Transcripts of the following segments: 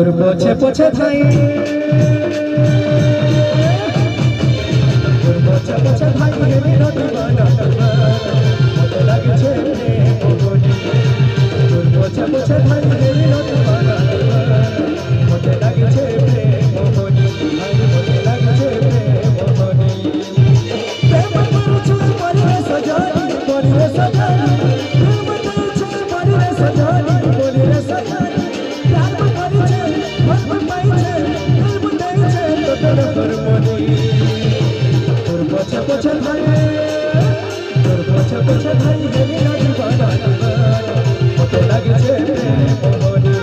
তোর পছে পছে ধাই তোর পছে পছে ধাই হেরি নদী বানা মতে লাগছে প্রেম বনি তোর পছে পছে ধাই হেরি নদী বানা মতে লাগছে প্রেম বনি মতে লাগছে প্রেম বনি প্রেম করছো পরিবে সজানি পরিবে সজানি প্রেম করছো পরিবে সজানি পরিবে সজানি তোর পছে পছে ধাই হেরি নদী বানা মতে লাগছে প্রেম বনি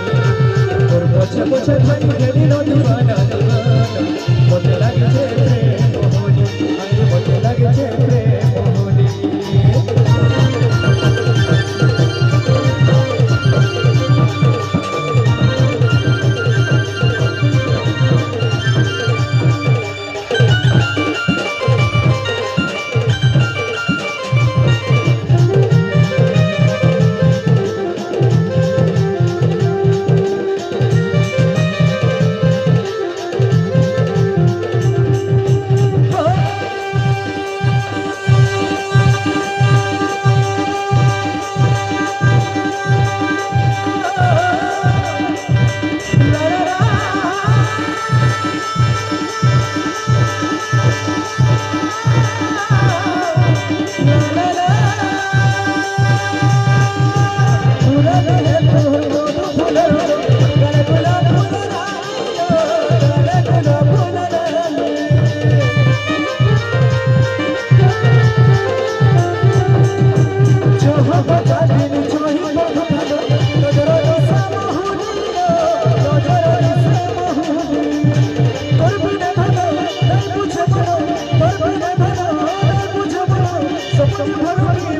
তোর পছে পছে ধাই হেরি নদী বানা মতে লাগছে প্রেম বনি মতে লাগছে প্রেম বনি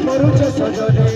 মরুছে সজনে